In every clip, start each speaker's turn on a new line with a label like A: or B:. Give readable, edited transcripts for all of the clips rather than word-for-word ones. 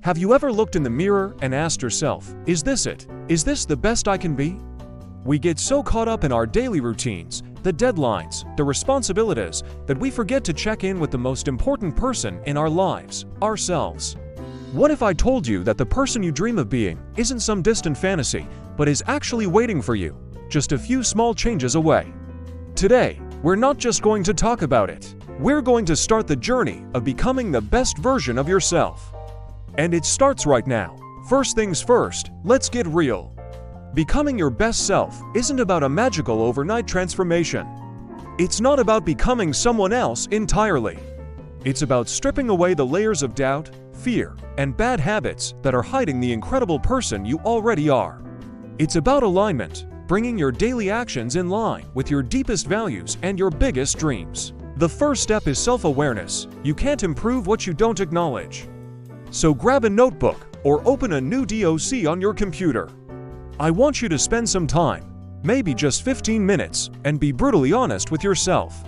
A: Have you ever looked in the mirror and asked yourself, is this it? Is this the best I can be? We get so caught up in our daily routines, the deadlines, the responsibilities, that we forget to check in with the most important person in our lives, ourselves. What if I told you that the person you dream of being isn't some distant fantasy, but is actually waiting for you, just a few small changes away? Today, we're not just going to talk about it. We're going to start the journey of becoming the best version of yourself. And it starts right now. First things first, let's get real. Becoming your best self isn't about a magical overnight transformation. It's not about becoming someone else entirely. It's about stripping away the layers of doubt, fear, and bad habits that are hiding the incredible person you already are. It's about alignment, bringing your daily actions in line with your deepest values and your biggest dreams. The first step is self-awareness. You can't improve what you don't acknowledge. So grab a notebook or open a new doc on your computer. I want you to spend some time, maybe just 15 minutes, and be brutally honest with yourself.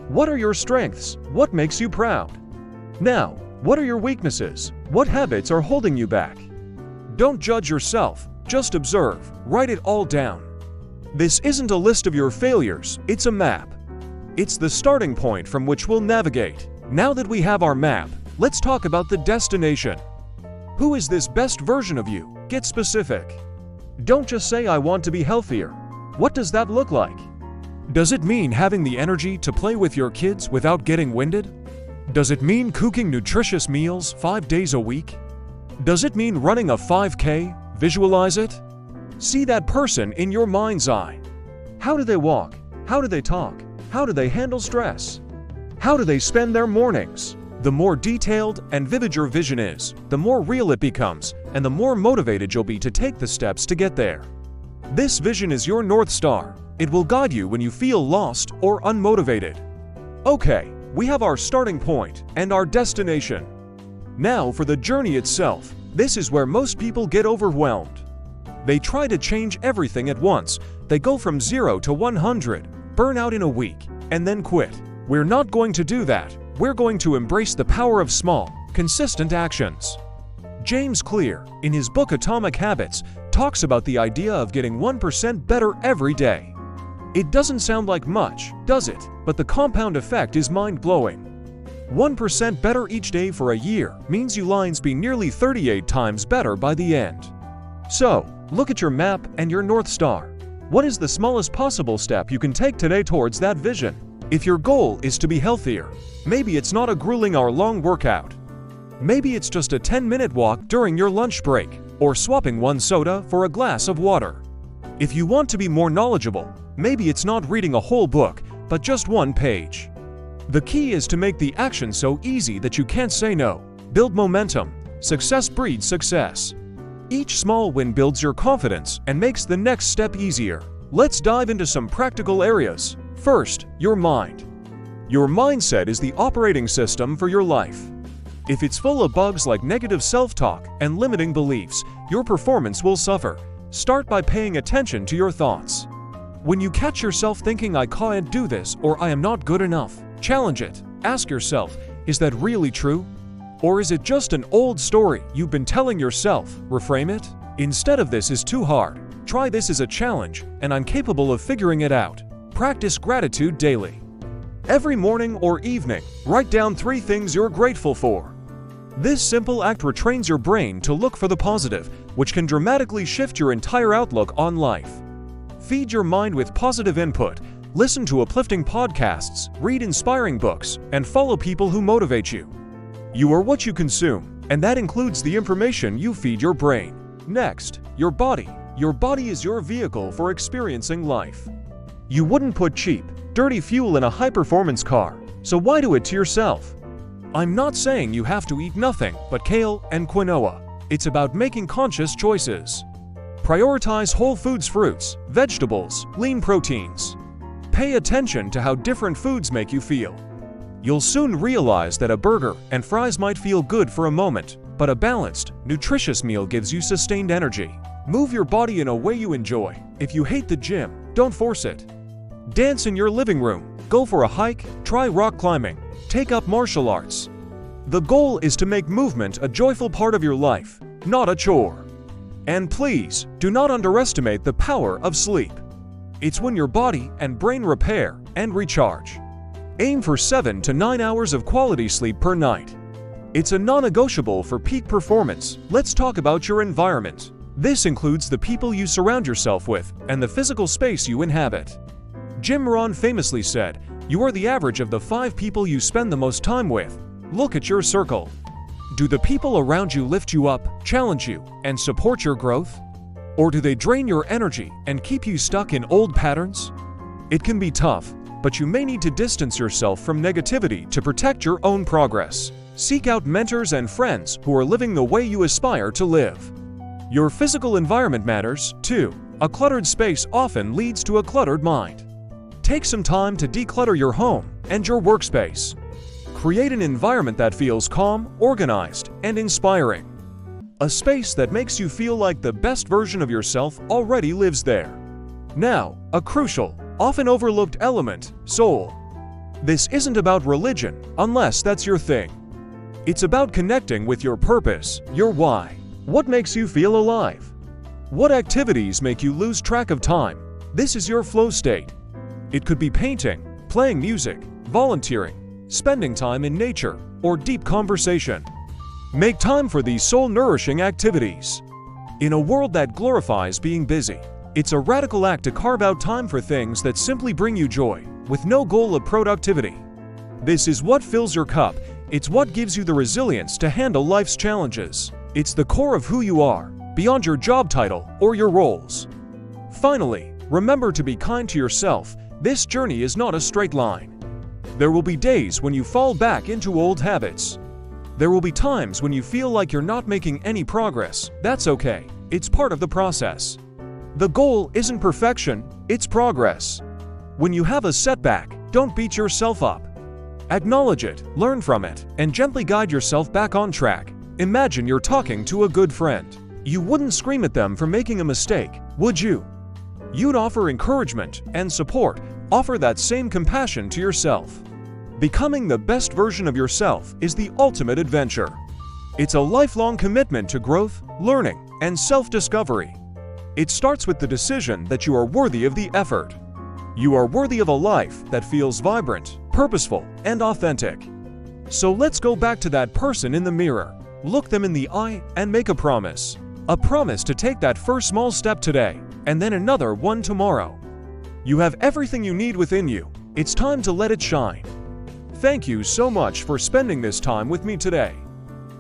A: What are your strengths? What makes you proud? Now, what are your weaknesses? What habits are holding you back? Don't judge yourself, just observe, write it all down. This isn't a list of your failures, it's a map. It's the starting point from which we'll navigate. Now that we have our map, let's talk about the destination. Who is this best version of you? Get specific. Don't just say, I want to be healthier. What does that look like? Does it mean having the energy to play with your kids without getting winded? Does it mean cooking nutritious meals 5 days a week? Does it mean running a 5K? Visualize it. See that person in your mind's eye. How do they walk? How do they talk? How do they handle stress? How do they spend their mornings? The more detailed and vivid your vision is, the more real it becomes, and the more motivated you'll be to take the steps to get there. This vision is your North Star. It will guide you when you feel lost or unmotivated. Okay, we have our starting point and our destination. Now for the journey itself. This is where most people get overwhelmed. They try to change everything at once. They go from 0 to 100, burn out in a week, and then quit. We're not going to do that. We're going to embrace the power of small, consistent actions. James Clear, in his book Atomic Habits, talks about the idea of getting 1% better every day. It doesn't sound like much, does it? But the compound effect is mind-blowing. 1% better each day for a year means you'll be nearly 38 times better by the end. So, look at your map and your North Star. What is the smallest possible step you can take today towards that vision? If your goal is to be healthier, maybe it's not a grueling hour-long workout. Maybe it's just a 10-minute walk during your lunch break, or swapping one soda for a glass of water. If you want to be more knowledgeable, maybe it's not reading a whole book, but just one page. The key is to make the action so easy that you can't say no. Build momentum. Success breeds success. Each small win builds your confidence and makes the next step easier. Let's dive into some practical areas. First, your mind. Your mindset is the operating system for your life. If it's full of bugs like negative self-talk and limiting beliefs, your performance will suffer. Start by paying attention to your thoughts. When you catch yourself thinking, I can't do this or I am not good enough, challenge it. Ask yourself, is that really true? Or is it just an old story you've been telling yourself? Reframe it. Instead of this is too hard, try this as a challenge and I'm capable of figuring it out. Practice gratitude daily. Every morning or evening, write down 3 things you're grateful for. This simple act retrains your brain to look for the positive, which can dramatically shift your entire outlook on life. Feed your mind with positive input. Listen to uplifting podcasts, read inspiring books, and follow people who motivate you. You are what you consume, and that includes the information you feed your brain. Next, your body. Your body is your vehicle for experiencing life. You wouldn't put cheap, dirty fuel in a high-performance car, so why do it to yourself? I'm not saying you have to eat nothing but kale and quinoa. It's about making conscious choices. Prioritize whole foods, fruits, vegetables, lean proteins. Pay attention to how different foods make you feel. You'll soon realize that a burger and fries might feel good for a moment, but a balanced, nutritious meal gives you sustained energy. Move your body in a way you enjoy. If you hate the gym, don't force it. Dance in your living room, go for a hike, try rock climbing, take up martial arts. The goal is to make movement a joyful part of your life, not a chore. And please, do not underestimate the power of sleep. It's when your body and brain repair and recharge. Aim for 7 to 9 hours of quality sleep per night. It's a non-negotiable for peak performance. Let's talk about your environment. This includes the people you surround yourself with and the physical space you inhabit. Jim Rohn famously said, "You are the average of the 5 people you spend the most time with." Look at your circle. Do the people around you lift you up, challenge you, and support your growth? Or do they drain your energy and keep you stuck in old patterns? It can be tough, but you may need to distance yourself from negativity to protect your own progress. Seek out mentors and friends who are living the way you aspire to live. Your physical environment matters, too. A cluttered space often leads to a cluttered mind. Take some time to declutter your home and your workspace. Create an environment that feels calm, organized, and inspiring. A space that makes you feel like the best version of yourself already lives there. Now, a crucial, often overlooked element, soul. This isn't about religion, unless that's your thing. It's about connecting with your purpose, your why. What makes you feel alive? What activities make you lose track of time? This is your flow state. It could be painting, playing music, volunteering, spending time in nature, or deep conversation. Make time for these soul-nourishing activities. In a world that glorifies being busy, it's a radical act to carve out time for things that simply bring you joy, with no goal of productivity. This is what fills your cup. It's what gives you the resilience to handle life's challenges. It's the core of who you are, beyond your job title or your roles. Finally, remember to be kind to yourself. This journey is not a straight line. There will be days when you fall back into old habits. There will be times when you feel like you're not making any progress. That's okay. It's part of the process. The goal isn't perfection, it's progress. When you have a setback, don't beat yourself up. Acknowledge it, learn from it, and gently guide yourself back on track. Imagine you're talking to a good friend. You wouldn't scream at them for making a mistake, would you? You'd offer encouragement and support. Offer that same compassion to yourself. Becoming the best version of yourself is the ultimate adventure. It's a lifelong commitment to growth, learning, and self-discovery. It starts with the decision that you are worthy of the effort. You are worthy of a life that feels vibrant, purposeful, and authentic. So let's go back to that person in the mirror. Look them in the eye and make a promise. A promise to take that first small step today, and then another one tomorrow. You have everything you need within you. It's time to let it shine. Thank you so much for spending this time with me today.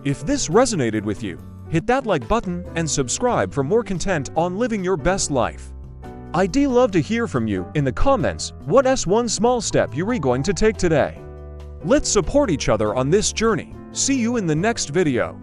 A: If this resonated with you, hit that like button and subscribe for more content on living your best life. I'd love to hear from you in the comments. What's one small step you're going to take today? Let's support each other on this journey. See you in the next video.